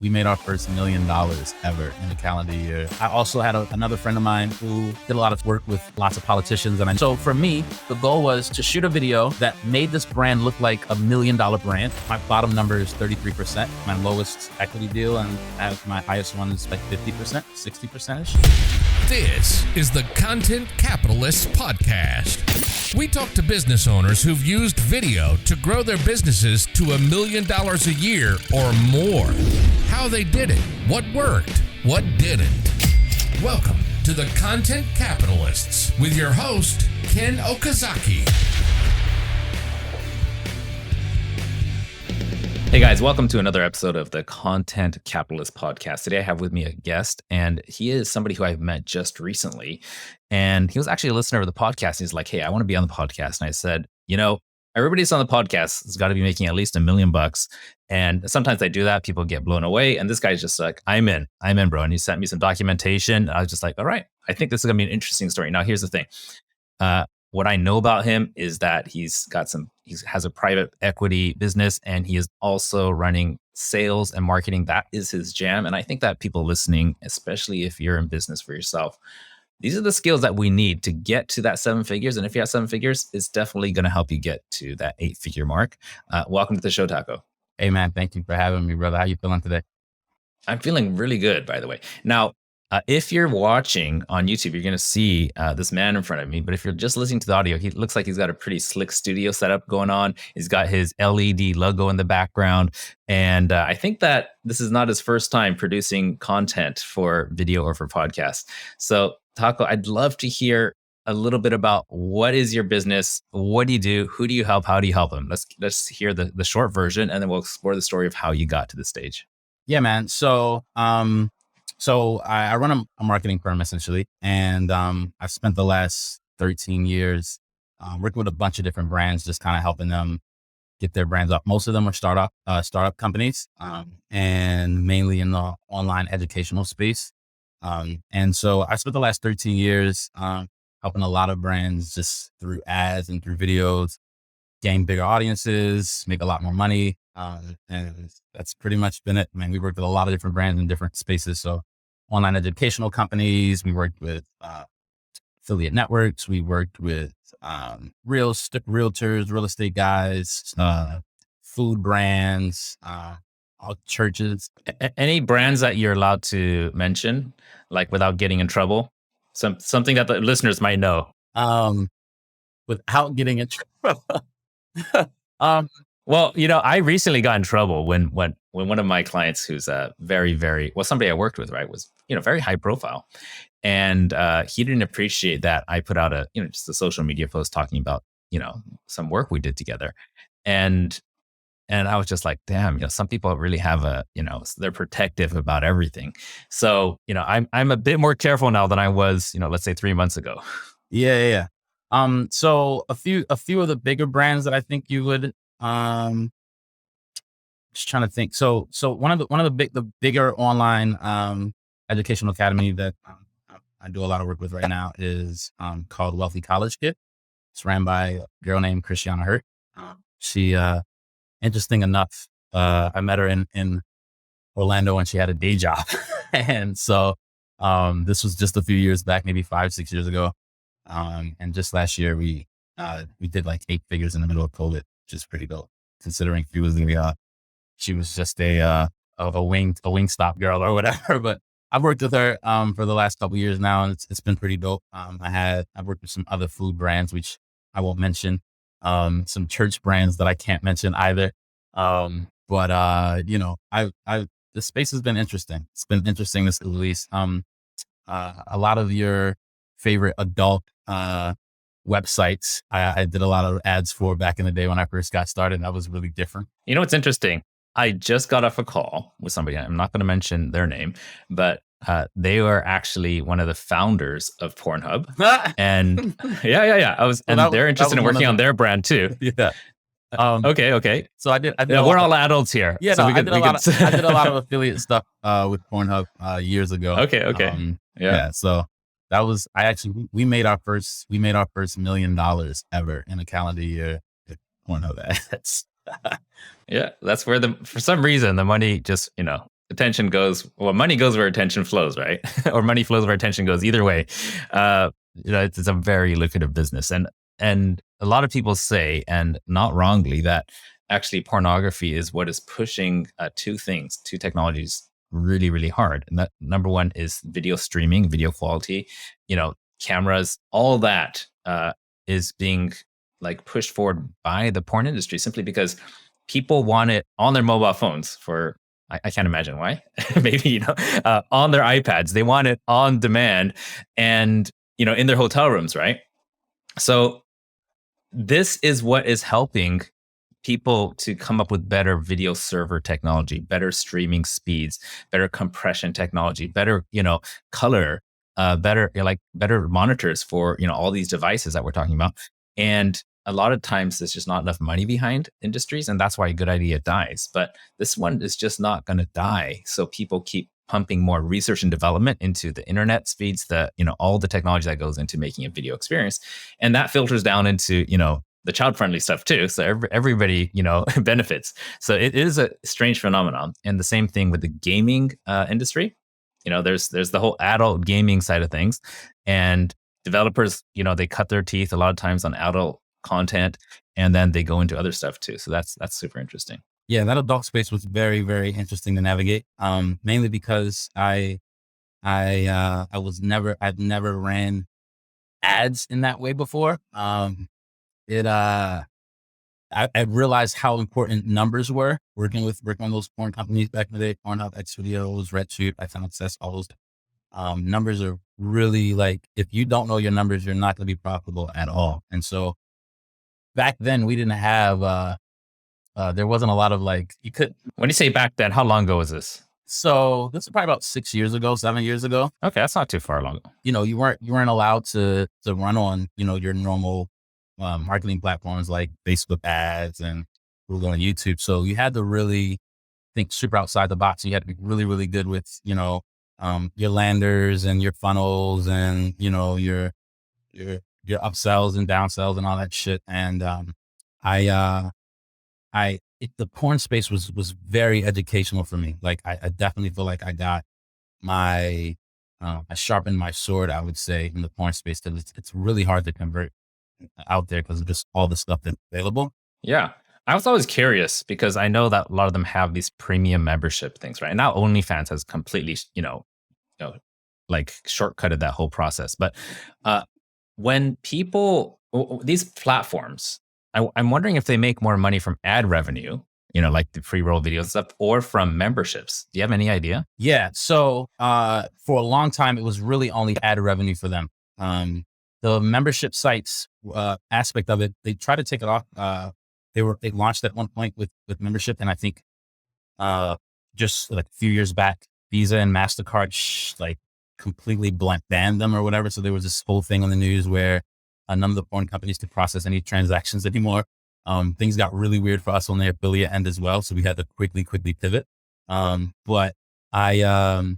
we made our first $1 million ever in a calendar year. I also had another friend of mine who did a lot of work with lots of politicians. So for me, the goal was to shoot a video that made this brand look like $1 million brand. My bottom number is 33%, my lowest equity deal, and my highest one is like 50%, 60%-ish. This is the Content Capitalists Podcast. We talk to business owners who've used video to grow their businesses to $1 million a year or more. How they did it, what worked, what didn't. Welcome to the Content Capitalists with your host, Ken Okazaki. Hey guys, welcome to another episode of the Content Capitalist Podcast. Today I have with me a guest, and he is somebody who I've met just recently. And he was actually a listener of the podcast. He's like, hey, I want to be on the podcast. And I said, everybody's on the podcast has got to be making at least $1 million. And sometimes I do that. People get blown away. And this guy's just like, I'm in, bro. And he sent me some documentation. I was just like, all right, I think this is going to be an interesting story. Now, here's the thing. What I know about him is that he has a private equity business, and he is also running sales and marketing. That is his jam. And I think that people listening, especially if you're in business for yourself, these are the skills that we need to get to that 7 figures. And if you have 7 figures, it's definitely going to help you get to that 8-figure mark. Welcome to the show, Tako. Hey man, thank you for having me, brother. How you feeling today? I'm feeling really good, by the way. Now, if you're watching on YouTube, you're going to see this man in front of me. But if you're just listening to the audio, he looks like he's got a pretty slick studio setup going on. He's got his LED logo in the background. And I think that this is not his first time producing content for video or for podcasts. So, Tako, I'd love to hear a little bit about what is your business? What do you do? Who do you help? How do you help them? Let's hear the short version, and then we'll explore the story of how you got to this stage. Yeah, man. So I run a marketing firm essentially, and I've spent the last 13 years working with a bunch of different brands, just kind of helping them get their brands up. Most of them are startup companies, and mainly in the online educational space. And so I spent the last 13 years helping a lot of brands just through ads and through videos gain bigger audiences, make a lot more money. And that's pretty much been it. I mean, we worked with a lot of different brands in different spaces. So online educational companies, we worked with affiliate networks, we worked with realtors, real estate guys, food brands, all churches. Any brands that you're allowed to mention, like without getting in trouble? Something that the listeners might know. Without getting in trouble. Well, I recently got in trouble when one of my clients, who's somebody I worked with, right, was very high profile, and he didn't appreciate that I put out just a social media post talking about some work we did together, and I was just like, damn, some people really have they're protective about everything. So I'm a bit more careful now than I was let's say 3 months ago. Yeah. So a few of the bigger brands that I think you would. Just trying to think. So one of the bigger online educational academy that I do a lot of work with right now is called Wealthy College Kid. It's ran by a girl named Christiana Hurt. She interesting enough, I met her in Orlando when she had a day job, and so this was just a few years back, maybe 5-6 years ago, and just last year we did like 8 figures in the middle of COVID. Which is pretty dope, considering she was just a Wingstop girl or whatever. But I've worked with her for the last couple of years now, and it's been pretty dope. I've worked with some other food brands, which I won't mention, some church brands that I can't mention either. But the space has been interesting. It's been interesting to say the least. A lot of your favorite adult websites I did a lot of ads for back in the day when I first got started. That was really different. What's interesting? I just got off a call with somebody. I'm not going to mention their name, but they were actually one of the founders of Pornhub. And yeah. They're interested in working on their brand too. Yeah. Okay. So I did. We're all adults here. Yeah. So I did a lot of affiliate stuff with Pornhub years ago. Okay. Yeah. So that was, we made our first $1 million ever in a calendar year with Pornhub ads. Yeah, that's where for some reason the money just attention goes, well, money goes where attention flows, right? Or money flows where attention goes. Either way, it's a very lucrative business, and a lot of people say, and not wrongly, that actually pornography is what is pushing two technologies really, really hard. And that number one is video streaming, video quality, cameras, all that is being like pushed forward by the porn industry simply because people want it on their mobile phones for I can't imagine why. Maybe on their iPads, they want it on demand, and in their hotel rooms, right? So this is what is helping people to come up with better video server technology, better streaming speeds, better compression technology, better color, better monitors for all these devices that we're talking about. And a lot of times there's just not enough money behind industries, and that's why a good idea dies. But this one is just not going to die. So people keep pumping more research and development into the internet speeds, all the technology that goes into making a video experience, and that filters down into the child friendly stuff too. So everybody benefits. So it is a strange phenomenon, and the same thing with the gaming industry. There's the whole adult gaming side of things, and developers they cut their teeth a lot of times on adult content, and then they go into other stuff too. So that's super interesting. Yeah, that adult space was very, very interesting to navigate. Mainly because I've never ran ads in that way before. I realized how important numbers were working on those porn companies back in the day, Pornhub, X Videos, RedTube, iPhone Access, all those. Numbers are really like, if you don't know your numbers, you're not going to be profitable at all. And so back then we didn't have, there wasn't a lot of you could. When you say back then, how long ago was this? So this is probably about 6 years ago, 7 years ago. Okay, that's not too far along. You weren't allowed to run on your normal marketing platforms like Facebook ads and Google and YouTube. So you had to really think super outside the box. You had to be really, really good with your landers and your funnels and your upsells and downsells and all that shit. And the porn space was very educational for me. Like I definitely feel like I got I sharpened my sword, I would say, in the porn space, because it's really hard to convert out there because of just all the stuff that's available. Yeah. I was always curious because I know that a lot of them have these premium membership things, right? And now OnlyFans has completely, shortcutted that whole process. But when people, these platforms, I'm wondering if they make more money from ad revenue, like the pre-roll videos and stuff, or from memberships. Do you have any idea? Yeah. So for a long time, it was really only ad revenue for them. The membership sites aspect of it, they try to take it off. They launched at one point with membership, and I think just like a few years back, Visa and MasterCard completely banned them or whatever. So there was this whole thing on the news where none of the porn companies could process any transactions anymore. Things got really weird for us on the affiliate end as well, so we had to quickly pivot. But I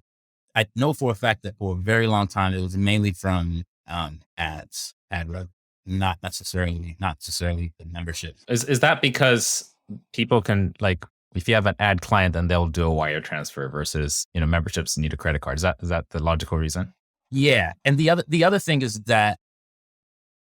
know for a fact that for a very long time it was mainly from ad revenue, not necessarily the membership. Is that because people can, if you have an ad client, then they'll do a wire transfer versus memberships need a credit card? Is that the logical reason? Yeah, and the other thing is that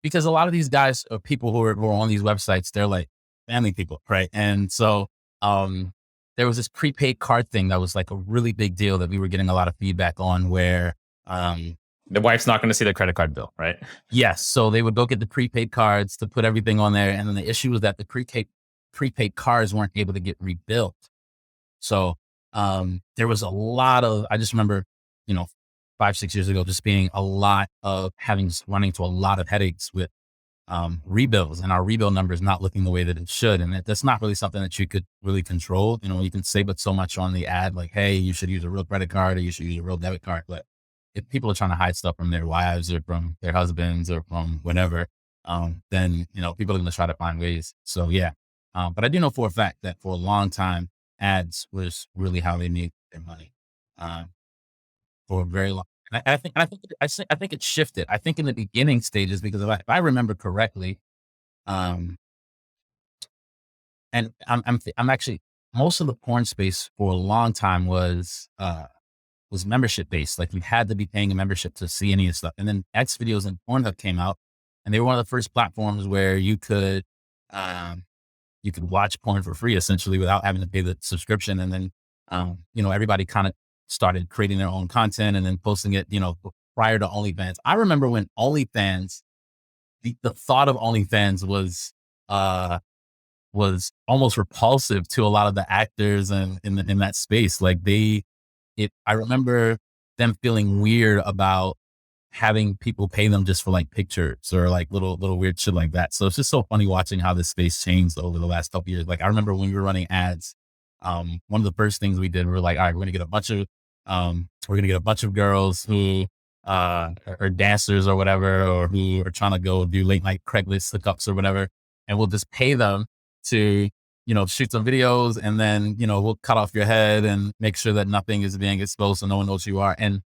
because a lot of these guys are people who are on these websites, they're like family people, right? And so there was this prepaid card thing that was like a really big deal that we were getting a lot of feedback on, where the wife's not going to see the credit card bill, right? Yes. So they would go get the prepaid cards to put everything on there. And then the issue was that the prepaid cards weren't able to get rebuilt. So there was a lot of, I just remember, 5-6 years ago, just being a lot of running into a lot of headaches with rebuilds, and our rebuild numbers not looking the way that it should. And that's not really something that you could really control. You can say but so much on the ad, like, hey, you should use a real credit card or you should use a real debit card. But if people are trying to hide stuff from their wives or from their husbands or from whatever, then, people are going to try to find ways. So yeah. But I do know for a fact that for a long time, ads was really how they made their money. For a very long. And I think it shifted. I think in the beginning stages, because if I remember correctly, and I'm actually most of the porn space for a long time was membership based. Like you had to be paying a membership to see any of this stuff. And then X videos and Pornhub came out, and they were one of the first platforms where um, you could watch porn for free essentially without having to pay the subscription. And then, everybody kind of started creating their own content and then posting it, prior to OnlyFans. I remember when OnlyFans, the thought of OnlyFans uh, was almost repulsive to a lot of the actors and in that space. Like I remember them feeling weird about having people pay them just for like pictures or like little weird shit like that. So it's just so funny watching how this space changed over the last couple years. Like I remember when we were running ads, one of the first things we did, we were like, all right, we're gonna get a bunch of girls who are dancers or whatever, or who are trying to go do late night Craigslist hookups or whatever, and we'll just pay them to shoot some videos, and then we'll cut off your head and make sure that nothing is being exposed so no one knows who you are. And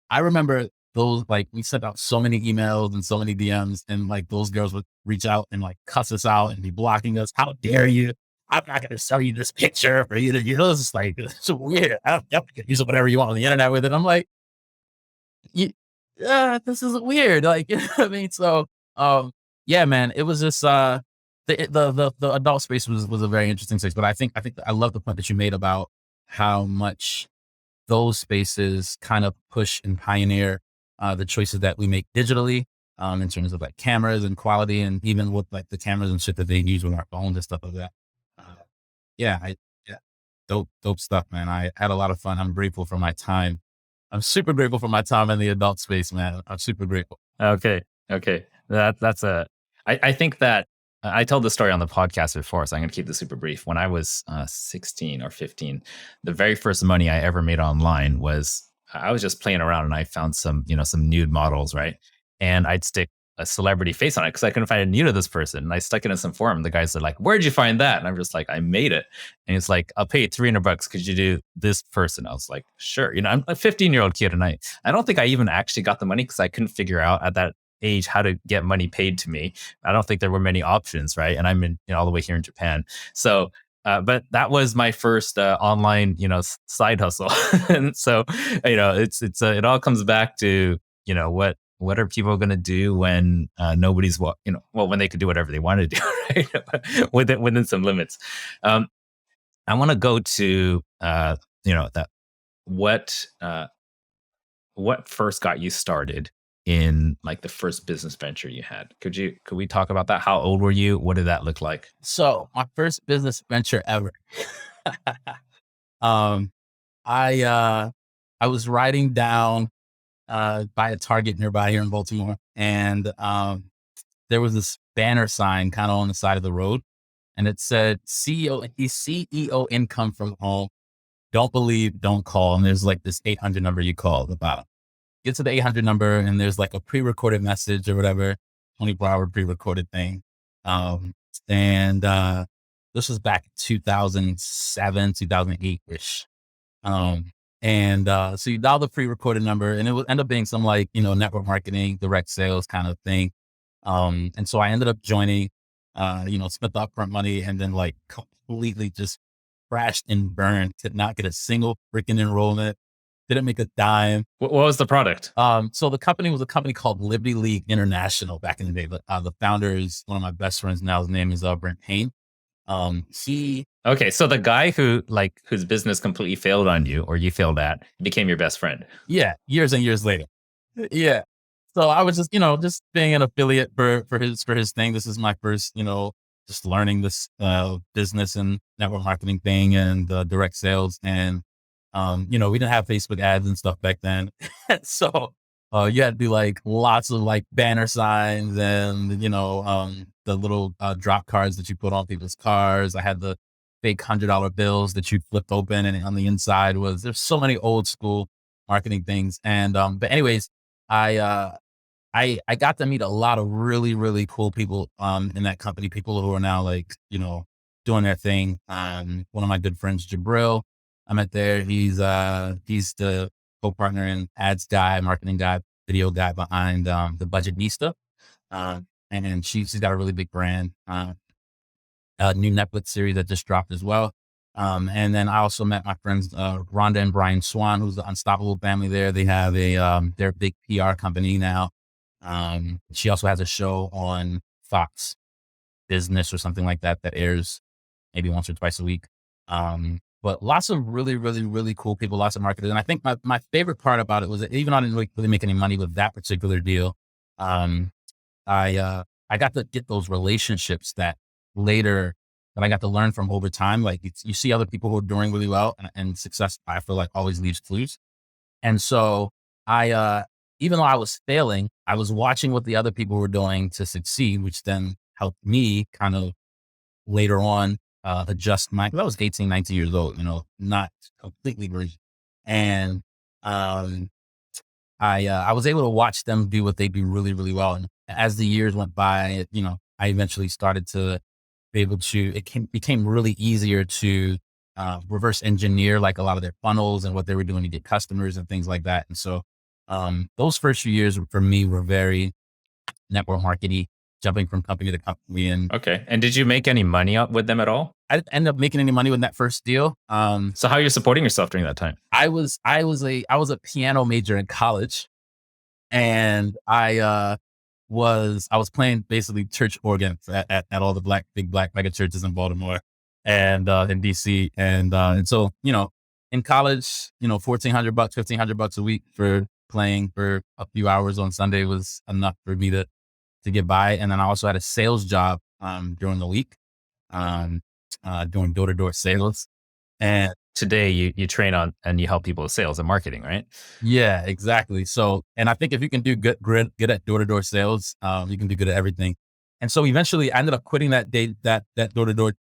I remember those, like, we sent out so many emails and so many DMs, and like those girls would reach out and like cuss us out and be blocking us. How dare you? I'm not going to sell you this picture for you to, it's just like, it's weird. I'm definitely going to use whatever you want on the internet with it. I'm like, this is weird. Like, you know what I mean? So, yeah, man, it was just, the adult space was a very interesting space, but I think I love the point that you made about how much those spaces kind of push and pioneer the choices that we make digitally, in terms of like cameras and quality, and even with like the cameras and shit that they use with our phones and stuff like that. Uh, yeah, dope stuff, man. I had a lot of fun. I'm grateful for my time. I'm super grateful for my time in the adult space, man. I'm super grateful. Okay. Okay. I think that I told the story on the podcast before, so I'm going to keep this super brief. When I was 16 or 15, the very first money I ever made online was I was just playing around and I found some nude models, right? And I'd stick a celebrity face on it because I couldn't find a nude of this person. And I stuck it in some forum. The guys are like, "Where'd you find that?" And I'm just like, "I made it." And it's like, "I'll pay you $300. Could you do this person?" I was like, "Sure." I'm a 15-year-old kid, and I don't think I even actually got the money because I couldn't figure out at that age how to get money paid to me. I don't think there were many options, right? And I'm in all the way here in Japan. So but that was my first online, side hustle. And so, it all comes back to, what are people going to do when nobody's, when they could do whatever they want to do, right? within some limits. I want to go to, that what first got you started in like the first business venture you had? Could we talk about that? How old were you? What did that look like? So my first business venture ever. um, I was riding down by a Target nearby here in Baltimore, and there was this banner sign kind of on the side of the road, and it said CEO income from home. Don't believe, don't call. And there's like this 800 number you call at the bottom. Get to the 800 number, and there's like a pre-recorded message or whatever, 24-hour pre-recorded thing. And this was back in 2007, 2008 ish. So you dial the pre-recorded number, and it would end up being some like, network marketing, direct sales kind of thing. And so I ended up joining, spent the upfront money, and then like completely just crashed and burned. Could not get a single freaking enrollment. Didn't make a dime. What was the product? So the company was a company called Liberty League International back in the day. The founder is one of my best friends now. His name is Brent Payne. Okay, so the guy whose business completely failed on you, or you failed at, became your best friend. Yeah, years and years later. Yeah. So I was just, just being an affiliate for his thing. This is my first, just learning this business and network marketing thing and direct sales. And we didn't have Facebook ads and stuff back then. So you had to do like lots of like banner signs and, the little drop cards that you put on people's cars. I had the fake $100 bills that you flipped open, and on the inside there's so many old school marketing things. And, but anyways, I got to meet a lot of really, really cool people, in that company, people who are now like, doing their thing. One of my good friends, Jabril, I met there. He's the co-partner and ads guy, marketing guy, video guy behind, the Budgetnista. And she's got a really big brand, a new Netflix series that just dropped as well. And then I also met my friends, Rhonda and Brian Swan, who's the Unstoppable family there. They have their big PR company now. She also has a show on Fox Business or something like that that airs maybe once or twice a week. But lots of really, really, really cool people, lots of marketers. And I think my favorite part about it was that even though I didn't really make any money with that particular deal, um, I got to get those relationships that later that I got to learn from over time. Like you see other people who are doing really well, and success, I feel like, always leaves clues. And so I, even though I was failing, I was watching what the other people were doing to succeed, which then helped me kind of later on adjust my, 'cause I was 18, 19 years old, not completely virgin. And um, I was able to watch them do what they do really, really well. And as the years went by, I eventually started to be able to, became really easier to reverse engineer like a lot of their funnels and what they were doing to get customers and things like that. And so those first few years for me were very network marketing, jumping from company to company. And Okay. And did you make any money with them at all? I didn't end up making any money with that first deal. So how are you supporting yourself during that time? I was a piano major in college, and I was playing basically church organ at all the big black mega churches in Baltimore and in DC. And so, in college, $1,400, $1,500 a week for playing for a few hours on Sunday was enough for me to get by. And then I also had a sales job during the week, um, doing door-to-door sales. And Today you train on and you help people with sales and marketing, right? yeah, exactly. So, and I think if you can do good at door-to-door sales, you can do good at everything. And so eventually I ended up quitting that door-to-door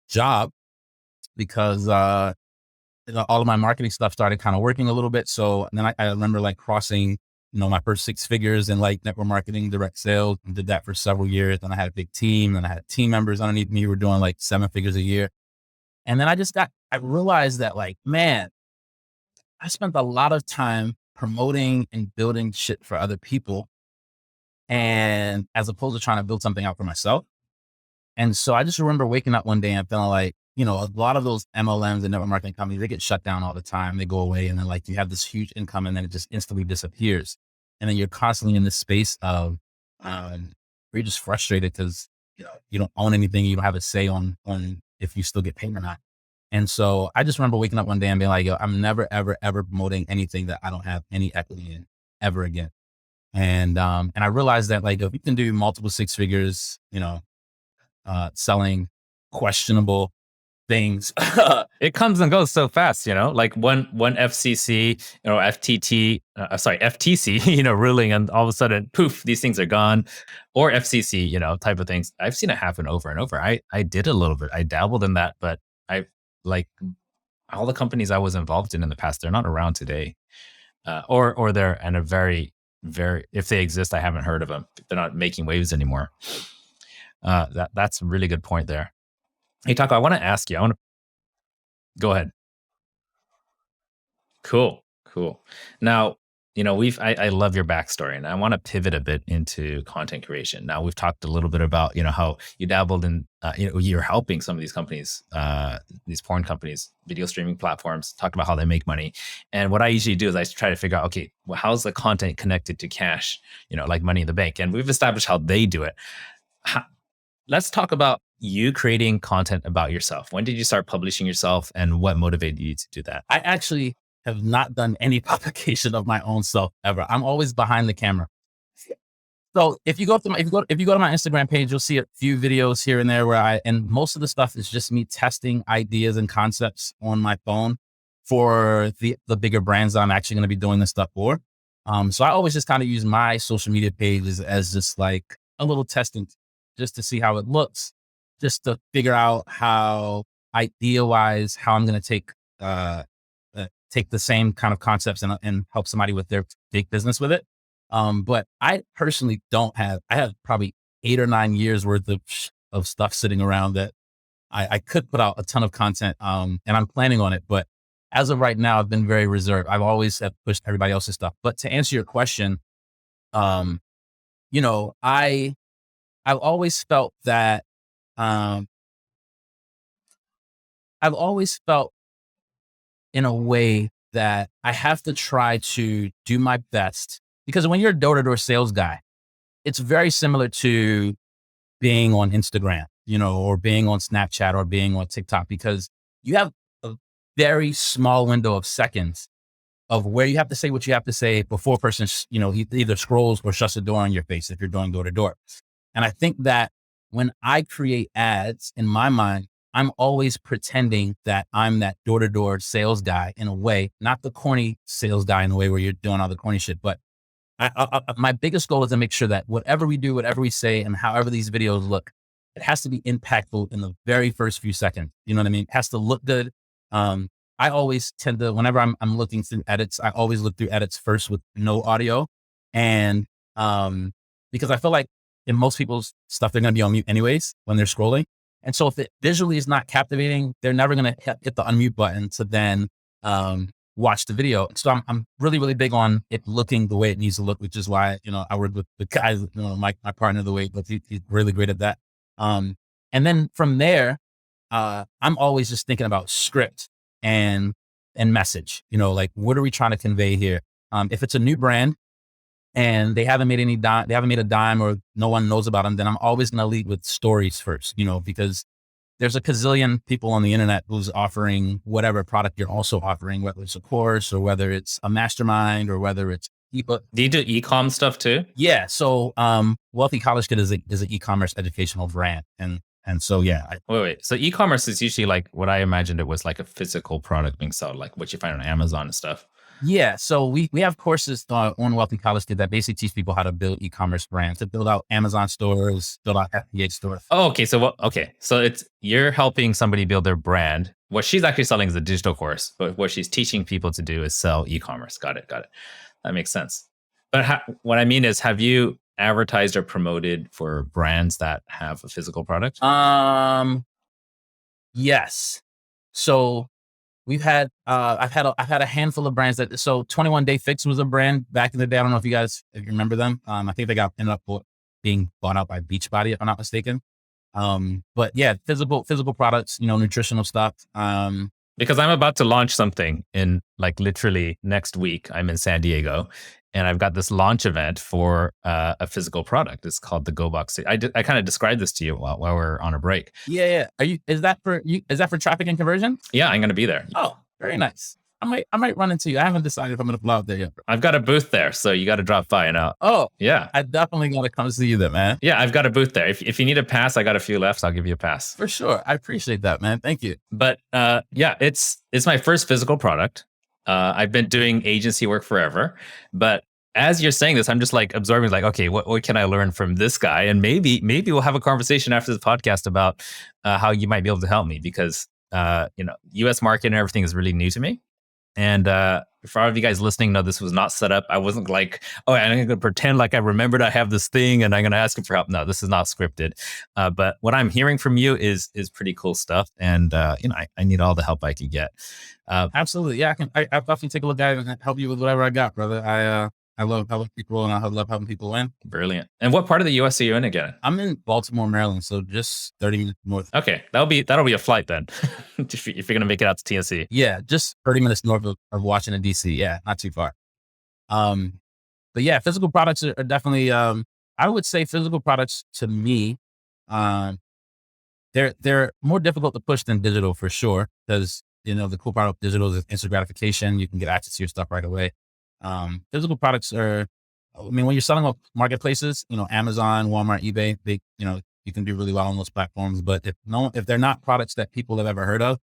job because all of my marketing stuff started kind of working a little bit. So and then I remember like crossing, my first six figures in like network marketing, direct sales, and did that for several years. Then I had a big team, and I had team members underneath me who were doing like 7 figures a year. And then I realized that like, man, I spent a lot of time promoting and building shit for other people, and as opposed to trying to build something out for myself. And so I just remember waking up one day and feeling like, a lot of those MLMs and network marketing companies, they get shut down all the time. They go away, and then like you have this huge income, and then it just instantly disappears. And then you're constantly in this space of where you're just frustrated because you don't own anything. You don't have a say on if you still get paid or not. And so I just remember waking up one day and being like, yo, I'm never, ever, ever promoting anything that I don't have any equity in ever again. And I realized that like, if you can do multiple six figures, selling questionable things. It comes and goes so fast, like one FCC, FTT, FTC, ruling, and all of a sudden, poof, these things are gone, or FCC, type of things. I've seen it happen over and over. I did a little bit. I dabbled in that, but I like all the companies I was involved in the past. They're not around today, or they're in a very, very. If they exist, I haven't heard of them. They're not making waves anymore. That's a really good point there. Hey, Tako, I want to ask you. I want to go ahead. Cool. Now, I love your backstory, and I want to pivot a bit into content creation. Now, we've talked a little bit about, how you dabbled in, you're helping some of these companies, these porn companies, video streaming platforms, talked about how they make money. And what I usually do is I try to figure out, okay, well, how's the content connected to cash, like money in the bank? And we've established how they do it. Let's talk about you creating content about yourself. When did you start publishing yourself, and what motivated you to do that? I actually have not done any publication of my own self ever. I'm always behind the camera. So if you go to my Instagram page, you'll see a few videos here and there and most of the stuff is just me testing ideas and concepts on my phone for the bigger brands that I'm actually going to be doing this stuff for. So I always just kind of use my social media pages as just like a little testing, just to see how it looks, just to figure out how idea-wise, how I'm going to take the same kind of concepts and help somebody with their big business with it. But I personally I have probably 8 or 9 years worth of stuff sitting around that I could put out a ton of content. And I'm planning on it. But as of right now, I've been very reserved. I've always have pushed everybody else's stuff. But to answer your question, I've always felt that, I've always felt in a way that I have to try to do my best, because when you're a door-to-door sales guy, it's very similar to being on Instagram, or being on Snapchat or being on TikTok, because you have a very small window of seconds of where you have to say what you have to say before a person, either scrolls or shuts the door on your face if you're doing door to door. And I think that when I create ads in my mind, I'm always pretending that I'm that door to door sales guy in a way, not the corny sales guy in a way where you're doing all the corny shit, but my biggest goal is to make sure that whatever we do, whatever we say, and however these videos look, it has to be impactful in the very first few seconds. You know what I mean? It has to look good. I always tend to, whenever I'm looking through edits, I always look through edits first with no audio. And because I feel like in most people's stuff, they're going to be on mute anyways when they're scrolling. And so if it visually is not captivating, they're never going to hit the unmute button to then watch the video. So I'm really, really big on it looking the way it needs to look, which is why, I work with the guys, my partner, the way, but he's really great at that. And then from there, I'm always just thinking about script and message, like, what are we trying to convey here? If it's a new brand and they haven't made a dime or no one knows about them, then I'm always going to lead with stories first, because there's a gazillion people on the internet who's offering whatever product you're also offering, whether it's a course or whether it's a mastermind or whether it's ebook. Do you do e-com stuff too? Yeah. So, Wealthy College Kid is an e-commerce educational brand. And so, yeah. Wait. So e-commerce is usually like what I imagined it was, like a physical product being sold, like what you find on Amazon and stuff. Yeah. So we have courses on Wealthy College Kid that basically teach people how to build e-commerce brands, to build out Amazon stores, build out FBA stores. Oh, okay. So you're helping somebody build their brand. What she's actually selling is a digital course, but what she's teaching people to do is sell e-commerce. Got it. That makes sense. But what I mean is, have you advertised or promoted for brands that have a physical product? Yes. So we've had, I've had a handful of brands so 21 Day Fix was a brand back in the day. I don't know if you remember them. I think they ended up being bought out by Beachbody, if I'm not mistaken. But yeah, physical products, nutritional stuff. Because I'm about to launch something in like literally next week. I'm in San Diego and I've got this launch event for a physical product. It's called the Go Box. I kind of described this to you while we're on a break. Yeah. Is that for traffic and conversion? Yeah, I'm going to be there. Oh, very nice. I might run into you. I haven't decided if I'm going to fly out there yet. I've got a booth there, so you got to drop by. Oh, yeah. I definitely got to come see you there, man. Yeah, I've got a booth there. If you need a pass, I got a few left. So I'll give you a pass. For sure. I appreciate that, man. Thank you. But yeah, it's my first physical product. I've been doing agency work forever, but as you're saying this, I'm just like absorbing, like, okay, what can I learn from this guy? And maybe we'll have a conversation after this podcast about how you might be able to help me, because U.S. market and everything is really new to me. And for all of you guys listening, no, this was not set up. I wasn't like, oh, I'm going to pretend like I remembered I have this thing and I'm going to ask him for help. No, this is not scripted. But what I'm hearing from you is pretty cool stuff. And, I need all the help I can get. Absolutely. Yeah, I definitely take a look at it and help you with whatever I got, brother. I love helping people and I love helping people win. Brilliant. And what part of the US are you in again? I'm in Baltimore, Maryland. So just 30 minutes north. Okay. That'll be a flight then. if you're going to make it out to TNC. Yeah. Just 30 minutes north of Washington, DC. Yeah. Not too far. But yeah, physical products are definitely, I would say physical products to me, they're more difficult to push than digital for sure. Because, the cool part of digital is instant gratification. You can get access to your stuff right away. Physical products are, when you're selling on marketplaces, Amazon, Walmart, eBay, you can do really well on those platforms. But if they're not products that people have ever heard of,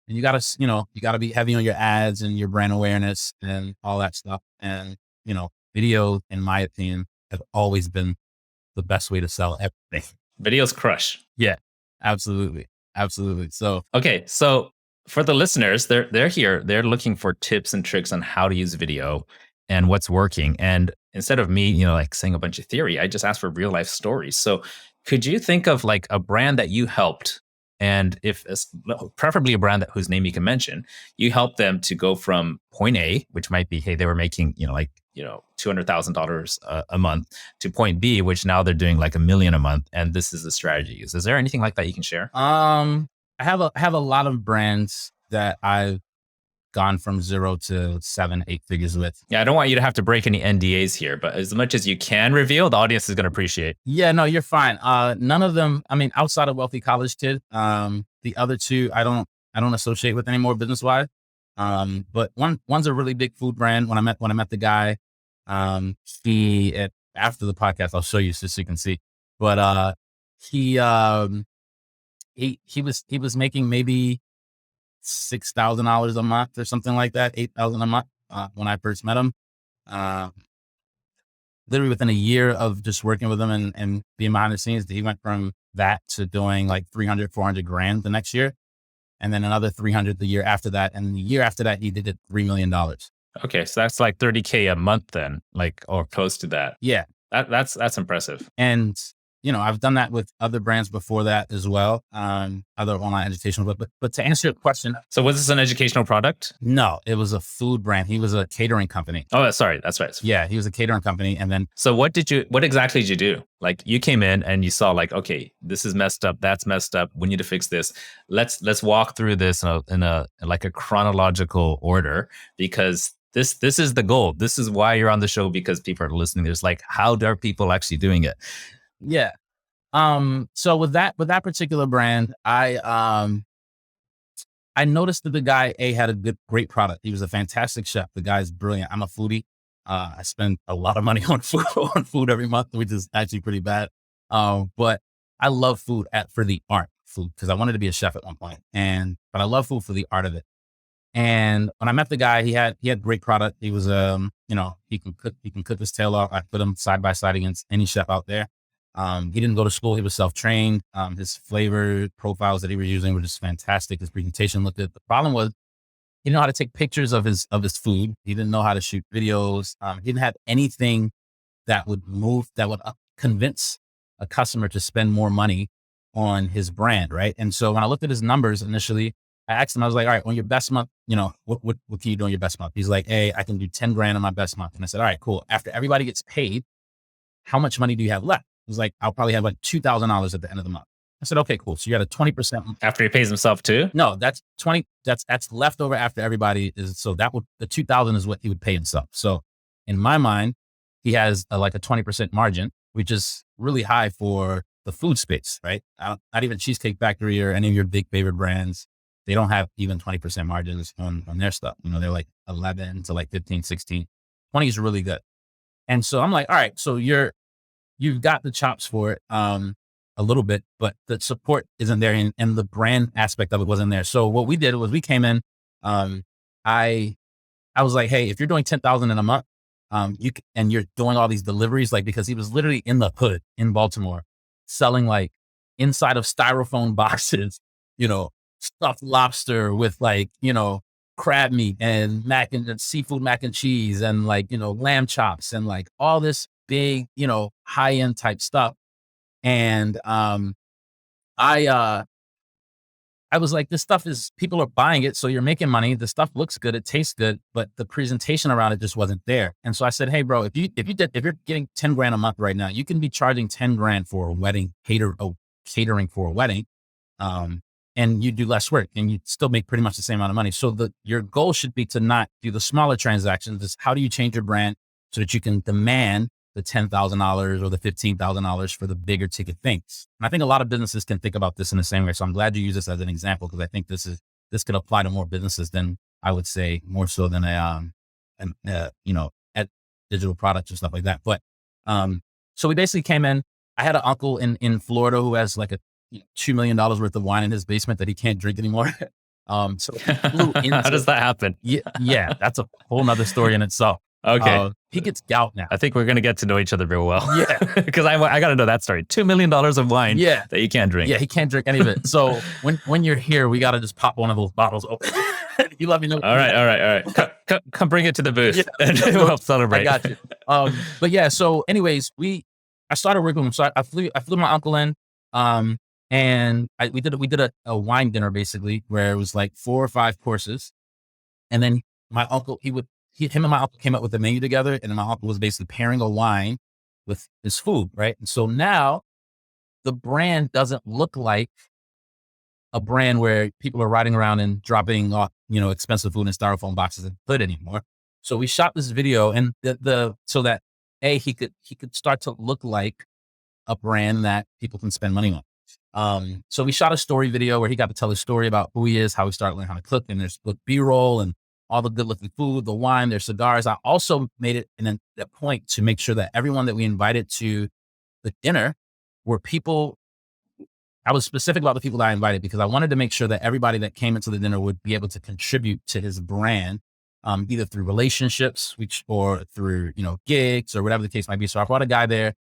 then you gotta be heavy on your ads and your brand awareness and all that stuff. And, video, in my opinion, have always been the best way to sell everything. Videos crush. Yeah, absolutely. So, okay. So, for the listeners, they're here. They're looking for tips and tricks on how to use video and what's working. And instead of me, like saying a bunch of theory, I just asked for real life stories. So could you think of like a brand that you helped, and preferably a brand whose name you can mention, you helped them to go from point A, which might be, hey, they were making, $200,000 a month, to point B, which now they're doing like $1 million a month. And this is the strategy. Is there anything like that you can share? I have a lot of brands that I've gone from 0 to 7, 8 figures with. Yeah, I don't want you to have to break any NDAs here, but as much as you can reveal, the audience is going to appreciate. Yeah, no, you're fine. None of them, I mean, outside of Wealthy College Kid, the other two I don't associate with anymore business wise. But one's a really big food brand. When I met the guy, after the podcast, I'll show you just so you can see. But he he was making maybe $6,000 a month or something like that, 8,000 a month when I first met him. Uh, Literally within a year of just working with him and being behind the scenes, he went from that to doing like 300, 400 grand the next year. And then another 300 the year after that. And the year after that, he did it $3 million. Okay, so that's like 30K a month then, like, or close to that. Yeah. That's impressive. And, I've done that with other brands before that as well. Other online educational, but to answer your question. So was this an educational product? No, it was a food brand. He was a catering company. Oh, sorry. That's right. Yeah. He was a catering company. And then. So what exactly did you do? Like, you came in and you saw like, okay, this is messed up. That's messed up. We need to fix this. Let's walk through this in a like a chronological order, because this is the goal. This is why you're on the show, because people are listening. There's like, how are people actually doing it? Yeah. So with that particular brand, I noticed that the guy had a great product. He was a fantastic chef. The guy's brilliant. I'm a foodie. I spend a lot of money on food every month, which is actually pretty bad. But I love food for the art food, because I wanted to be a chef at one point, but I love food for the art of it. And when I met the guy, he had great product. He was, he can cook his tail off. I put him side by side against any chef out there. He didn't go to school. He was self-trained. His flavor profiles that he was using were just fantastic. His presentation looked good. The problem was he didn't know how to take pictures of his food. He didn't know how to shoot videos. He didn't have anything that would convince a customer to spend more money on his brand. Right. And so when I looked at his numbers initially, I asked him, I was like, all right, on your best month, what can you do on your best month? He's like, hey, I can do 10 grand on my best month. And I said, all right, cool. After everybody gets paid, how much money do you have left? He was like, I'll probably have like $2,000 at the end of the month. I said, okay, cool. So you got a 20%. After he pays himself too? No, that's 20. That's leftover after everybody is. So the 2,000 is what he would pay himself. So in my mind, he has like a 20% margin, which is really high for the food space, right? Not even Cheesecake Factory or any of your big favorite brands. They don't have even 20% margins on their stuff. They're like 11 to like 15, 16. 20 is really good. And so I'm like, all right, so you've got the chops for it a little bit, but the support isn't there, and the brand aspect of it wasn't there. So what we did was we came in, I was like, hey, if you're doing 10,000 in a month, and you're doing all these deliveries, like, because he was literally in the hood in Baltimore selling like inside of styrofoam boxes, stuffed lobster with like, crab meat and seafood mac and cheese and like, lamb chops and like all this big, high end type stuff. And I was like, this stuff people are buying it. So you're making money. The stuff looks good. It tastes good, but the presentation around it just wasn't there. And so I said, hey bro, if you're getting 10 grand a month right now, you can be charging 10 grand for a wedding, catering for a wedding. And you do less work and you still make pretty much the same amount of money. So your goal should be to not do the smaller transactions. Is how do you change your brand so that you can demand the $10,000 or the $15,000 for the bigger ticket things? And I think a lot of businesses can think about this in the same way. So I'm glad you use this as an example, because I think this could apply to more businesses than, I would say, more so than digital products and stuff like that. But so we basically came in. I had an uncle in Florida who has like a $2 million worth of wine in his basement that he can't drink anymore. So he flew into, how does that happen? Yeah, that's a whole nother story in itself. Okay. He gets gout now. I think we're going to get to know each other real well. Yeah. Because I got to know that story. $2 million of wine that you can't drink. Yeah, he can't drink any of it. So when you're here, we got to just pop one of those bottles open. You let me know. All right. Come bring it to the booth and we'll help celebrate. I got you. But yeah, so anyways, I started working with him. So I flew my uncle in. And we did a wine dinner basically, where it was like 4 or 5 courses. And then my uncle, him and my uncle came up with the menu together, and my uncle was basically pairing a wine with his food. Right. And so now the brand doesn't look like a brand where people are riding around and dropping off, expensive food in styrofoam boxes and hood anymore. So we shot this video, and so that he could start to look like a brand that people can spend money on. So we shot a story video where he got to tell his story about who he is, how he started learning how to cook, and there's B-roll and all the good looking food, the wine, their cigars. I also made it in a point to make sure that everyone that we invited to the dinner were people. I was specific about the people that I invited because I wanted to make sure that everybody that came into the dinner would be able to contribute to his brand, either through relationships, or through, gigs or whatever the case might be. So I brought a guy there,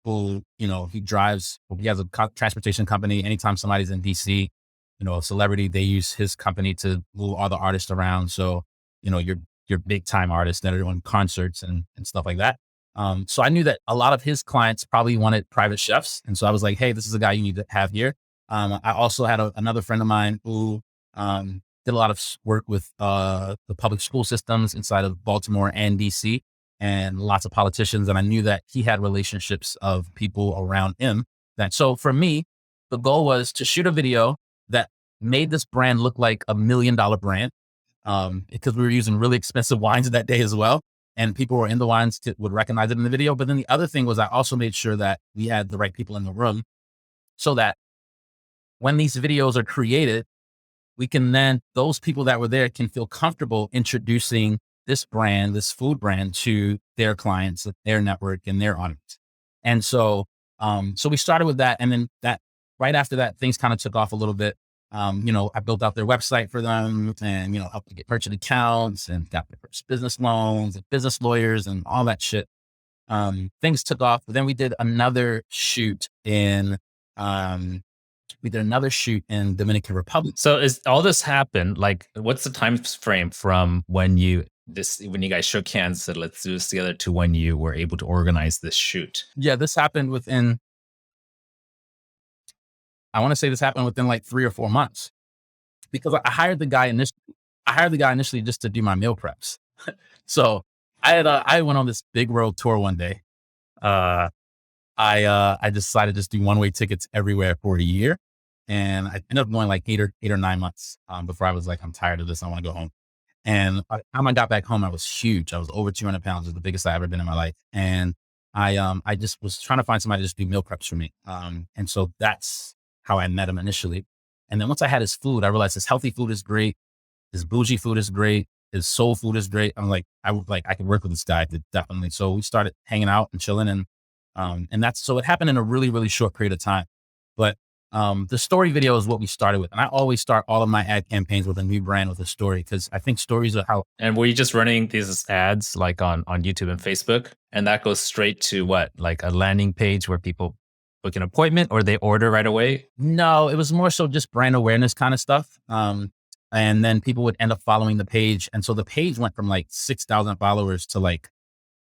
who, he has a transportation company. Anytime somebody's in DC, a celebrity, they use his company to move all the artists around. So, your big time artists that are doing concerts and stuff like that. So I knew that a lot of his clients probably wanted private chefs. And so I was like, hey, this is a guy you need to have here. I also had another friend of mine who did a lot of work with the public school systems inside of Baltimore and DC, and lots of politicians. And I knew that he had relationships of people around him. So for me, the goal was to shoot a video that made this brand look like $1 million brand, because we were using really expensive wines that day as well. And people who were in the wines would recognize it in the video. But then the other thing was I also made sure that we had the right people in the room so that when these videos are created, those people that were there can feel comfortable introducing this brand, this food brand, to their clients, their network, and their audience. And so we started with that. And then right after that, things kind of took off a little bit. I built out their website for them and, helped to get merchant accounts and got their first business loans and business lawyers and all that shit. Things took off. But then we did another shoot in Dominican Republic. So is all this happened? Like, what's the time frame from when you guys shook hands and said, let's do this together, to when you were able to organize this shoot? Yeah, this happened within like 3 or 4 months, because I hired the guy initially just to do my meal preps. So I went on this big world tour one day. I decided to just do one-way tickets everywhere for a year. And I ended up going like 8 or 9 months, before I was like, I'm tired of this. I want to go home. And by the time I got back home, I was huge. I was over 200 pounds. It was the biggest I've ever been in my life. And I just was trying to find somebody to just do meal preps for me. And so that's how I met him initially. And then once I had his food, I realized his healthy food is great. His bougie food is great. His soul food is great. I'm like, I could work with this guy, definitely. So we started hanging out and chilling, and so it happened in a really, really short period of time. But the story video is what we started with. And I always start all of my ad campaigns with a new brand with a story, because I think stories are how. And were you just running these ads like on YouTube and Facebook? And that goes straight to what, like a landing page where people book an appointment or they order right away? No, it was more so just brand awareness kind of stuff. And then people would end up following the page. And so the page went from like 6,000 followers to like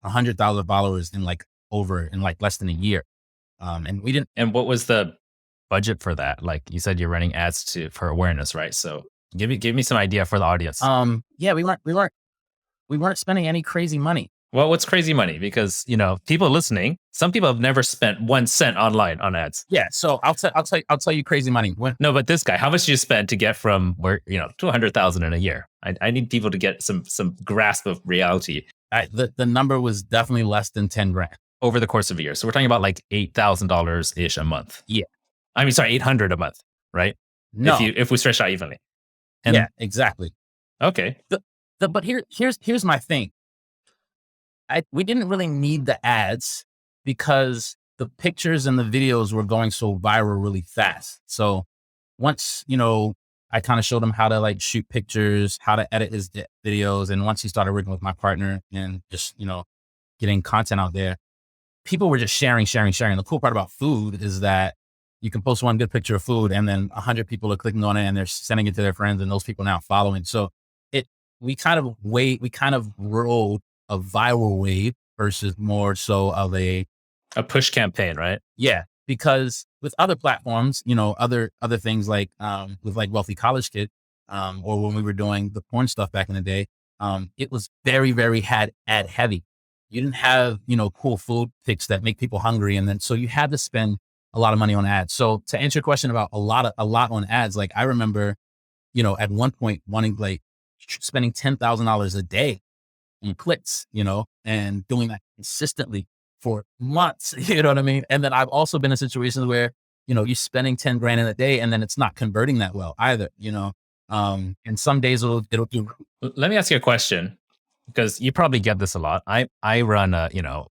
100,000 followers in less than a year. And what was the budget for that? Like you said, you're running ads for awareness, right? So give me some idea for the audience. Yeah, we weren't spending any crazy money. Well, what's crazy money? Because, people listening, some people have never spent 1 cent online on ads. Yeah. So I'll tell you crazy money. No, but this guy, how much did you spend to get from where, to 100,000 in a year? I need people to get some grasp of reality. The number was definitely less than 10 grand over the course of a year. So we're talking about like $8,000 ish a month. Yeah. I mean, sorry, 800 a month, right? No. If we stretch out evenly. Yeah, exactly. Okay. But here's my thing. We didn't really need the ads because the pictures and the videos were going so viral really fast. So once, I kind of showed him how to like shoot pictures, how to edit his videos. And once he started working with my partner and just, getting content out there, people were just sharing. The cool part about food is that you can post one good picture of food and then 100 people are clicking on it and they're sending it to their friends, and those people now following. So we kind of rode a viral wave versus more so of a push campaign, right? Yeah, because with other platforms, other things like with like Wealthy College Kid, or when we were doing the porn stuff back in the day, it was very, very ad heavy. You didn't have, cool food pics that make people hungry. And then, so you had to spend a lot of money on ads. So to answer your question about a lot on ads, like I remember, at one point wanting like spending $10,000 a day on clicks, and doing that consistently for months, you know what I mean? And then I've also been in situations where, you're spending 10 grand in a day and then it's not converting that well either, and some days it'll do. Let me ask you a question, because you probably get this a lot. I run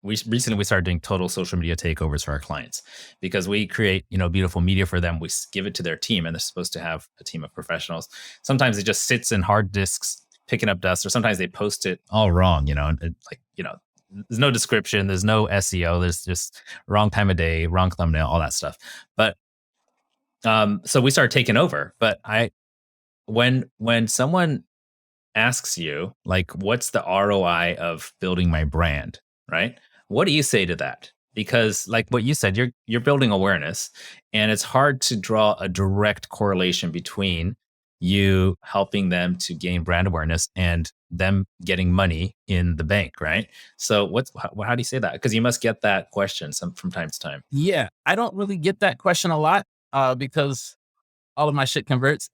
we started doing total social media takeovers for our clients, because we create, beautiful media for them. We give it to their team, and they're supposed to have a team of professionals. Sometimes it just sits in hard disks picking up dust, or sometimes they post it all wrong, there's no description, there's no SEO, there's just wrong time of day, wrong thumbnail, all that stuff. But so we started taking over. But when someone asks you, like, what's the ROI of building my brand, right? What do you say to that? Because like what you said, you're building awareness, and it's hard to draw a direct correlation between you helping them to gain brand awareness and them getting money in the bank, right? So how do you say that? Because you must get that question from time to time. Yeah, I don't really get that question a lot because all of my shit converts.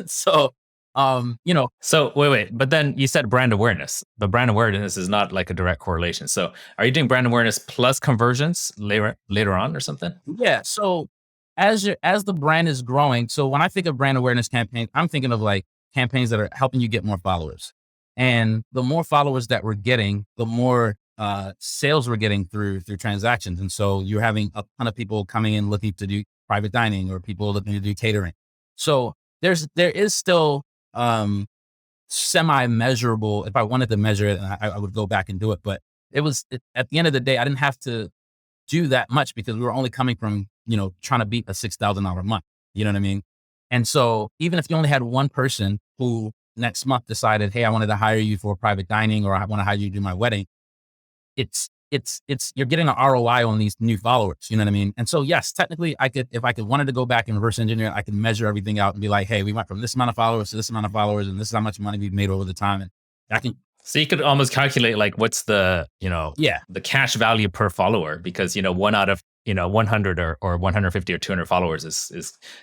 So, So wait, but then you said brand awareness, but brand awareness is not like a direct correlation. So are you doing brand awareness plus conversions later on or something? Yeah. So as the brand is growing, so when I think of brand awareness campaigns, I'm thinking of like campaigns that are helping you get more followers. And the more followers that we're getting, the more sales we're getting through transactions. And so you're having a ton of people coming in looking to do private dining, or people looking to do catering. So there is still semi-measurable. If I wanted to measure it, I would go back and do it. But at the end of the day, I didn't have to do that much, because we were only coming from, trying to beat a $6,000 a month. You know what I mean? And so even if you only had one person who next month decided, hey, I wanted to hire you for private dining, or I want to hire you to do my wedding, it's you're getting an ROI on these new followers. You know what I mean? And so yes, technically if I wanted to go back and reverse engineer, I could measure everything out and be like, hey, we went from this amount of followers to this amount of followers, and this is how much money we've made over the time. And I can. So you could almost calculate like what's the, the cash value per follower, because, one out of, 100 or 150 or 200 followers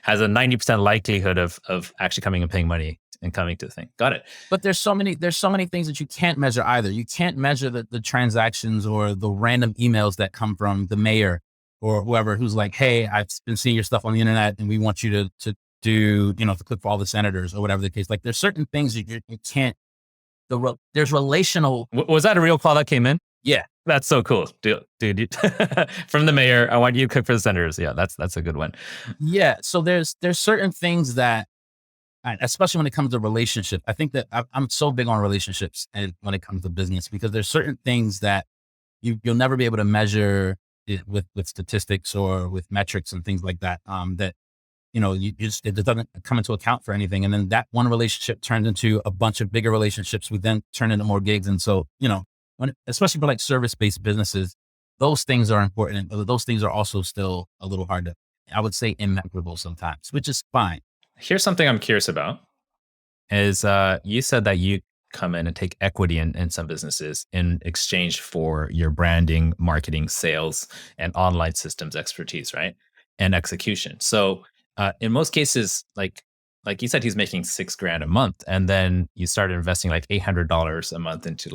has a 90% likelihood of actually coming and paying money and coming to the thing. Got it. But there's so many things that you can't measure either. You can't measure the transactions or the random emails that come from the mayor or whoever who's like, hey, I've been seeing your stuff on the internet and we want you to do, to click for all the senators or whatever the case. Like there's certain things you can't, there's relational. Was that a real call that came in? Yeah. That's so cool. Dude, from the mayor, I want you to cook for the senators. Yeah, that's a good one. Yeah. So there's certain things that, especially when it comes to relationships, I think that I'm so big on relationships and when it comes to business, because there's certain things that you'll never be able to measure it with statistics or with metrics and things like that. That, it doesn't come into account for anything. And then that one relationship turns into a bunch of bigger relationships, we then turn into more gigs. And so, especially for like service-based businesses, those things are important. But those things are also still a little hard to, I would say, immeasurable sometimes, which is fine. Here's something I'm curious about is you said that you come in and take equity in some businesses in exchange for your branding, marketing, sales, and online systems expertise, right? And execution. So in most cases, like you said, he's making $6,000 a month, and then you started investing like $800 a month into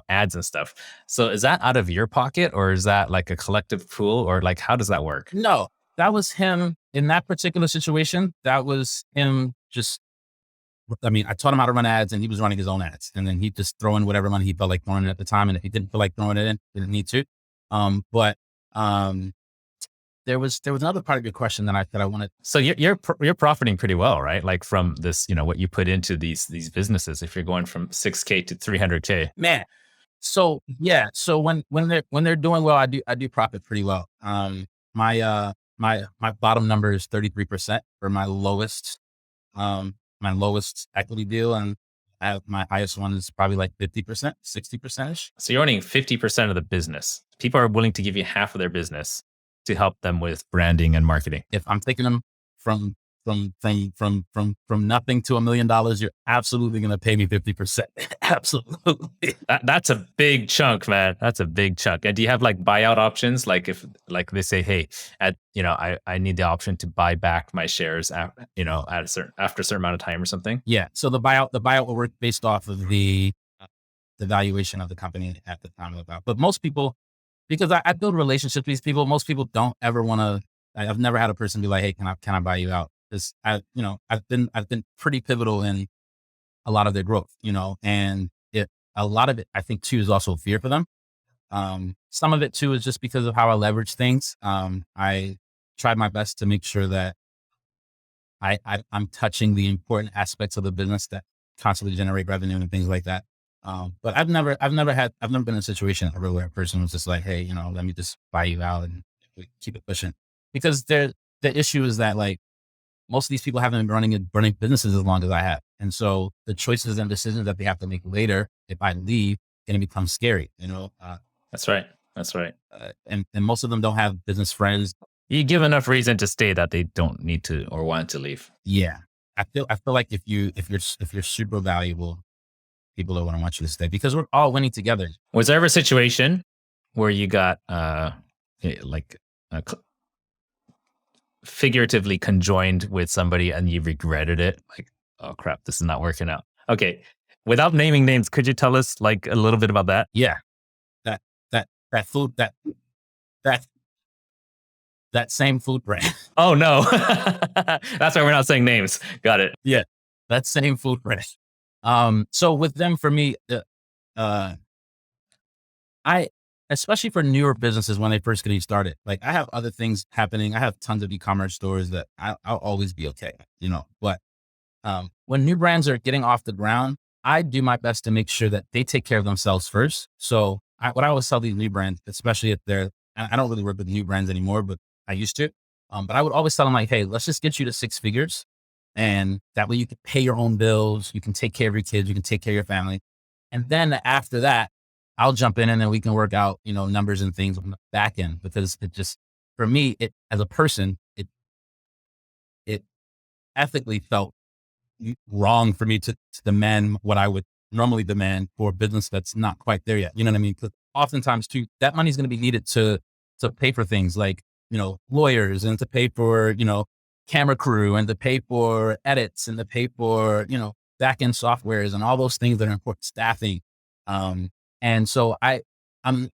ads and stuff. So is that out of your pocket, or is that like a collective pool, or like how does that work? No, that was him in that particular situation. That was him I taught him how to run ads, and he was running his own ads, and then he'd just throw in whatever money he felt like throwing in at the time. And if he didn't feel like throwing it in, he didn't need to. But there was another part of your question that I wanted. So you're profiting pretty well, right? Like from this, what you put into these businesses. If you're going from $6,000 to $300,000, man. So yeah. So when they're doing well, I do profit pretty well. My bottom number is 33% for my lowest equity deal, and my highest one is probably like 50%, 60%. So you're owning 50% of the business. People are willing to give you half of their business to help them with branding and marketing. If I'm taking them from nothing to $1 million, you're absolutely going to pay me 50%. Absolutely. That's a big chunk, man. That's a big chunk. And do you have like buyout options? Like if like they say, hey, I need the option to buy back my shares at a certain after a certain amount of time or something. Yeah. So the buyout will work based off of the valuation of the company at the time of the buyout. But most people, because I build relationships with these people, most people don't ever want to. I've never had a person be like, "Hey, can I buy you out?" Because I've been pretty pivotal in a lot of their growth, and a lot of it, I think, too, is also fear for them. Some of it too is just because of how I leverage things. I tried my best to make sure that I'm touching the important aspects of the business that constantly generate revenue and things like that. But I've never been in a situation ever where a person was just like, hey, let me just buy you out and we keep it pushing. Because the issue is that like most of these people haven't been running businesses as long as I have. And so the choices and decisions that they have to make later, if I leave, going to become scary, That's right. That's right. and most of them don't have business friends. You give enough reason to stay that they don't need to or want to leave. Yeah. I feel like if you're super valuable, people are going to want you to stay because we're all winning together. Was there ever a situation where you got like figuratively conjoined with somebody and you regretted it? Like, oh crap, this is not working out. Okay. Without naming names, could you tell us like a little bit about that? Yeah. That that food that that same food brand. Oh no. That's why we're not saying names. Got it. Yeah. That same food brand. So with them, for me, uh, I, especially for newer businesses when they first getting started, like I have other things happening. I have tons of e-commerce stores that I'll always be okay, but when new brands are getting off the ground, I do my best to make sure that they take care of themselves first. So what I always tell these new brands, especially if I don't really work with new brands anymore, but I used to. But I would always tell them like, hey, let's just get you to 6 figures. And that way you can pay your own bills. You can take care of your kids. You can take care of your family. And then after that, I'll jump in and then we can work out, numbers and things on the back end because it just, for me, as a person, it ethically felt wrong for me to demand what I would normally demand for a business that's not quite there yet. You know what I mean? Because oftentimes too, that money is going to be needed to pay for things like, lawyers and to pay for, camera crew and to pay for edits and to pay for, back end softwares and all those things that are important, staffing. And so I think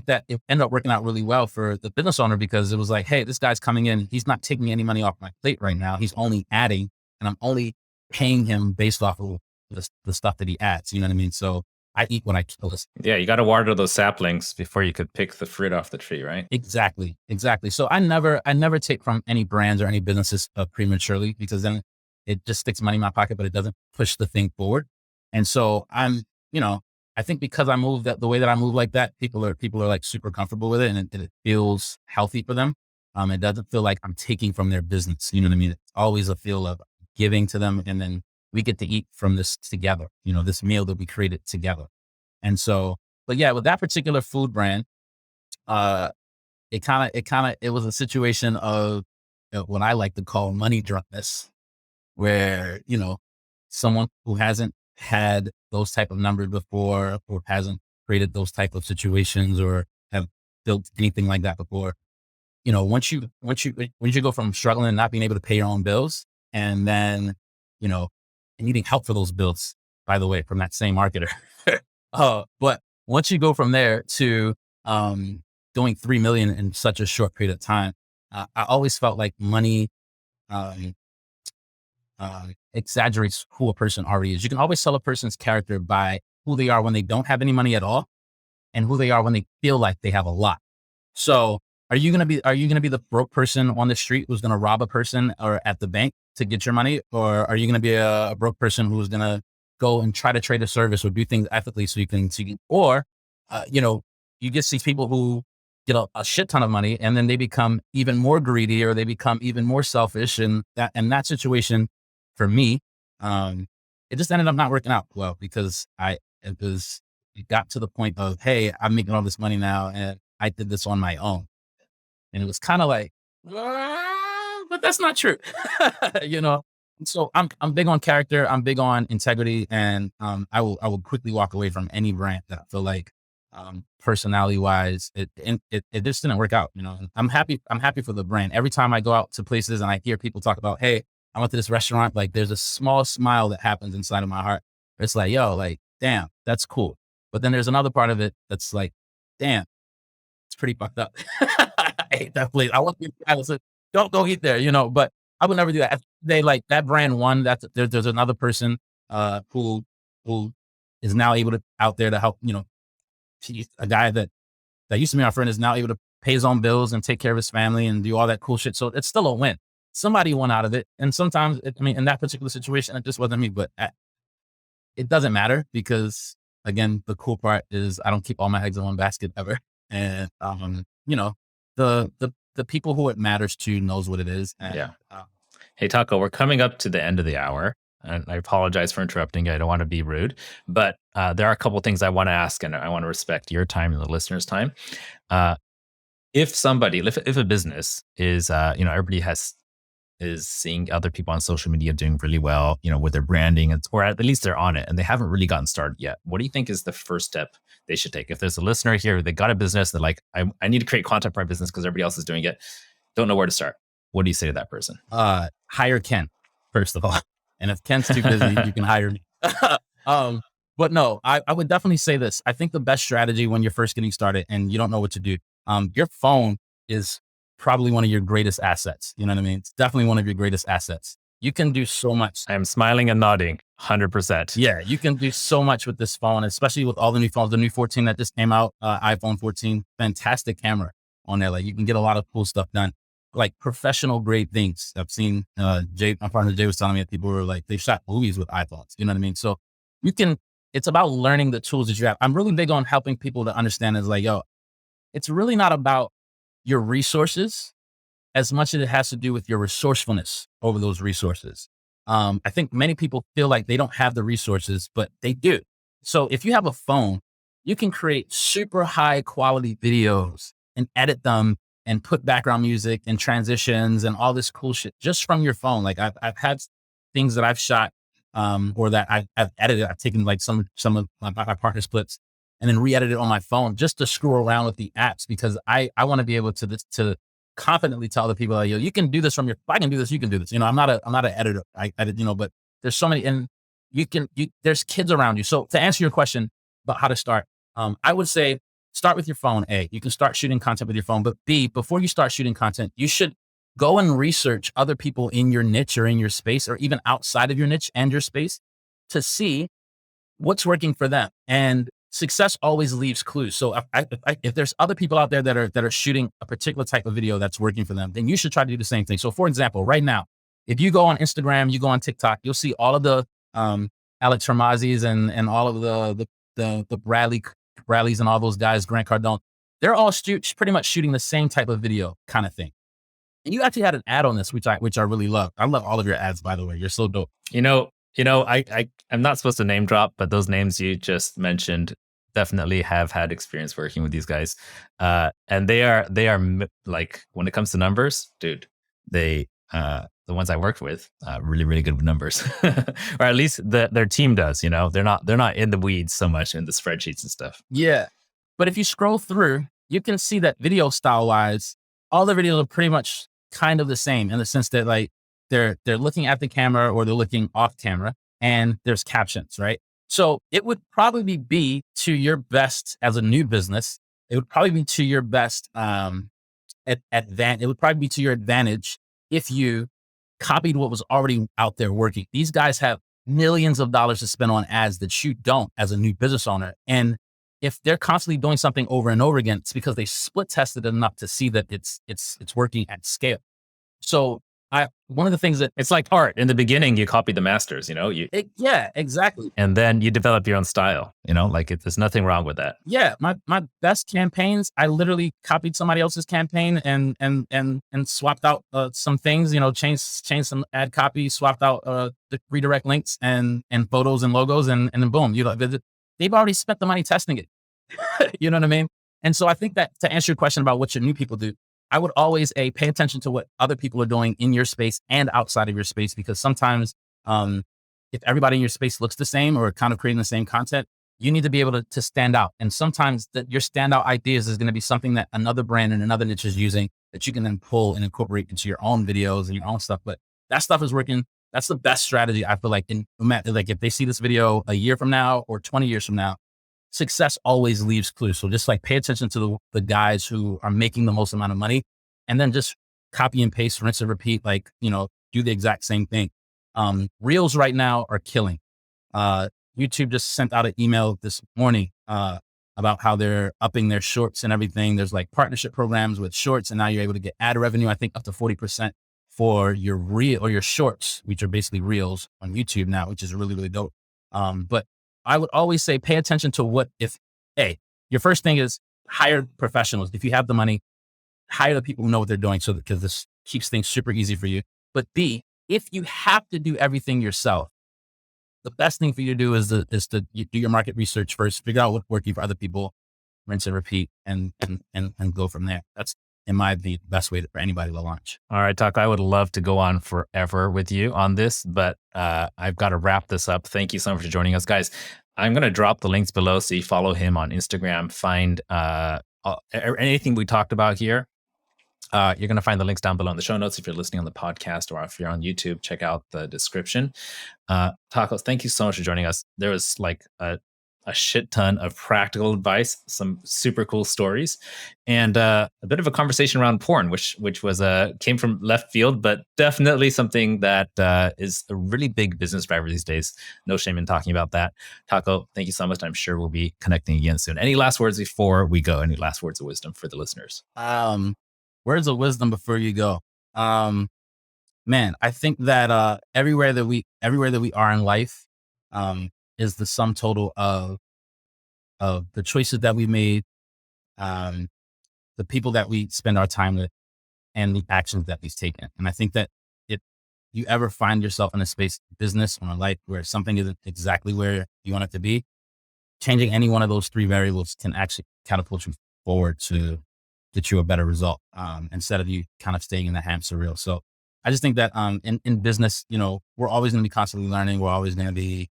that it ended up working out really well for the business owner because it was like, hey, this guy's coming in. He's not taking any money off my plate right now. He's only adding and I'm only paying him based off of the stuff that he adds. You know what I mean? So I eat what I kill. Yeah, you got to water those saplings before you could pick the fruit off the tree, right? Exactly. So I never take from any brands or any businesses prematurely because then it just sticks money in my pocket, but it doesn't push the thing forward. And so I think because I move the way that I move like that, people are like super comfortable with it and it feels healthy for them. It doesn't feel like I'm taking from their business. You know what I mean? It's always a feel of giving to them. And then we get to eat from this together, this meal that we created together. And so, but yeah, with that particular food brand, it was a situation of what I like to call money drunkenness, where, someone who hasn't had those type of numbers before or hasn't created those type of situations or have built anything like that before, once you go from struggling and not being able to pay your own bills and then, and needing help for those bills, by the way, from that same marketer. But once you go from there to doing 3 million in such a short period of time, I always felt like money exaggerates who a person already is. You can always tell a person's character by who they are when they don't have any money at all and who they are when they feel like they have a lot. So are you going to be the broke person on the street who's going to rob a person or at the bank to get your money? Or are you going to be a broke person who's going to go and try to trade a service or do things ethically you get these people who get a shit ton of money and then they become even more greedy or they become even more selfish. And that situation for me, it just ended up not working out well because it got to the point of, hey, I'm making all this money now and I did this on my own. And it was kind of like, but that's not true. So I'm big on character. I'm big on integrity, and I will quickly walk away from any brand that I feel like personality wise it just didn't work out. I'm happy. I'm happy for the brand. Every time I go out to places and I hear people talk about, hey, I went to this restaurant, like there's a small smile that happens inside of my heart. It's like, yo, like, damn, that's cool. But then there's another part of it that's like, damn, it's pretty fucked up. I hate that place. I want you to say, don't go eat there, but I would never do that. They like that brand won. There's another person who is now able to out there to help, a guy that used to be our friend is now able to pay his own bills and take care of his family and do all that cool shit. So it's still a win. Somebody won out of it. And sometimes, in that particular situation, it just wasn't me, but it doesn't matter because again, the cool part is I don't keep all my eggs in one basket ever. And, the people who it matters to knows what it is. And, Yeah. Hey, Tako, we're coming up to the end of the hour. And I apologize for interrupting. I don't want to be rude, but there are a couple of things I want to ask, and I want to respect your time and the listeners' time. If a business is, everybody is seeing other people on social media doing really well, with their branding, or at least they're on it, and they haven't really gotten started yet. What do you think is the first step they should take? If there's a listener here, they got a business, they're like, I need to create content for my business because everybody else is doing it. Don't know where to start. What do you say to that person? Hire Ken, first of all. And if Ken's too busy, you can hire me. But no, I would definitely say this. I think the best strategy when you're first getting started and you don't know what to do, your phone is probably one of your greatest assets. You know what I mean? It's definitely one of your greatest assets. You can do so much. I am smiling and nodding 100%. Yeah, you can do so much with this phone, especially with all the new phones, the new 14 that just came out, iPhone 14, fantastic camera on there. Like you can get a lot of cool stuff done. Like professional grade things. I've seen my partner Jay was telling me that people were like, they shot movies with iPhones. You know what I mean? So it's about learning the tools that you have. I'm really big on helping people to understand is like, yo, it's really not about your resources as much as it has to do with your resourcefulness over those resources. I think many people feel like they don't have the resources, but they do. So if you have a phone, you can create super high quality videos and edit them and put background music and transitions and all this cool shit just from your phone. Like I've had things that I've shot, or that I've edited. I've taken like some of my partner's clips and then re-edited on my phone just to screw around with the apps because I want to be able to confidently tell the people, like, yo, you can do this if I can do this, you can do this. I'm not an editor. I edit, but there's so many, and there's kids around you. So to answer your question about how to start, I would say, start with your phone. A, you can start shooting content with your phone, but B, before you start shooting content, you should go and research other people in your niche or in your space, or even outside of your niche and your space to see what's working for them. And success always leaves clues. So if there's other people out there that are shooting a particular type of video that's working for them, then you should try to do the same thing. So for example, right now, if you go on Instagram, you go on TikTok, you'll see all of the Alex Hermazis and all of the Bradleys and all those guys, Grant Cardone, they're all pretty much shooting the same type of video kind of thing. And you actually had an ad on this, which I really love. I love all of your ads, by the way. You're so dope. I'm not supposed to name drop, but those names you just mentioned definitely have had experience working with these guys. And they are like, when it comes to numbers, dude, the ones I worked with, really, really good with numbers, or at least their team does, they're not in the weeds so much in the spreadsheets and stuff. Yeah. But if you scroll through, you can see that video style wise, all the videos are pretty much kind of the same in the sense that like they're looking at the camera or they're looking off camera and there's captions, right? So it would probably be to your best as a new business. It would probably be to your best it would probably be to your advantage if you copied what was already out there working. These guys have millions of dollars to spend on ads that you don't as a new business owner. And if they're constantly doing something over and over again, it's because they split tested enough to see that it's working at scale. So one of the things that it's like art. In the beginning, you copy the masters, yeah, exactly. And then you develop your own style, there's nothing wrong with that. Yeah. My best campaigns, I literally copied somebody else's campaign and swapped out some things, changed some ad copy, swapped out the redirect links and photos and logos and then boom, they've already spent the money testing it. You know what I mean? And so I think that to answer your question about what your new people do, I would always pay attention to what other people are doing in your space and outside of your space, because sometimes if everybody in your space looks the same or kind of creating the same content, you need to be able to stand out. And sometimes your standout ideas is going to be something that another brand and another niche is using that you can then pull and incorporate into your own videos and your own stuff. But that stuff is working. That's the best strategy, I feel like. Like if they see this video a year from now or 20 years from now, success always leaves clues. So just like pay attention to the guys who are making the most amount of money, and then just copy and paste, rinse and repeat, like, do the exact same thing. Reels right now are killing. YouTube just sent out an email this morning, about how they're upping their shorts and everything. There's like partnership programs with shorts, and now you're able to get ad revenue, I think up to 40% for your reel or your shorts, which are basically reels on YouTube now, which is really, really dope. But I would always say, pay attention to your first thing is hire professionals. If you have the money, hire the people who know what they're doing, because this keeps things super easy for you. But B, if you have to do everything yourself, the best thing for you to do is to do your market research first, figure out what's working for other people, rinse and repeat, and go from there. That's, in my opinion, the best way for anybody to launch. All right, Tako, I would love to go on forever with you on this, but I've got to wrap this up. Thank you so much for joining us, guys. I'm going to drop the links below so you follow him on Instagram. Find anything we talked about here. You're going to find the links down below in the show notes. If you're listening on the podcast or if you're on YouTube, check out the description. Tako, thank you so much for joining us. There was like a shit ton of practical advice, some super cool stories, and a bit of a conversation around porn, which was came from left field, but definitely something that is a really big business driver these days. No shame in talking about that. Tako, thank you so much. I'm sure we'll be connecting again soon. Any last words before we go? Any last words of wisdom for the listeners? Words of wisdom before you go. Man, I think that everywhere that we are in life is the sum total of the choices that we made, the people that we spend our time with, and the actions that we've taken. And I think that if you ever find yourself in a space, business or life, where something isn't exactly where you want it to be, changing any one of those three variables can actually catapult you forward to get you a better result, instead of you kind of staying in the hamster wheel. So I just think that in business, we're always going to be constantly learning. We're always going to be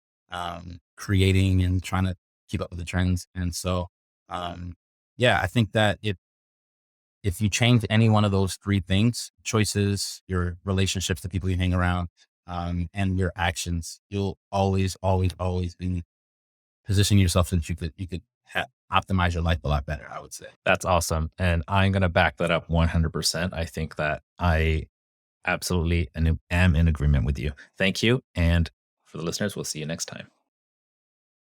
creating and trying to keep up with the trends. And so, I think that if you change any one of those three things, choices, your relationships, the people you hang around, and your actions, you'll always, always, always be positioning yourself so that you could optimize your life a lot better, I would say. That's awesome. And I'm going to back that up 100%. I think that I absolutely am in agreement with you. Thank you. And for the listeners, we'll see you next time.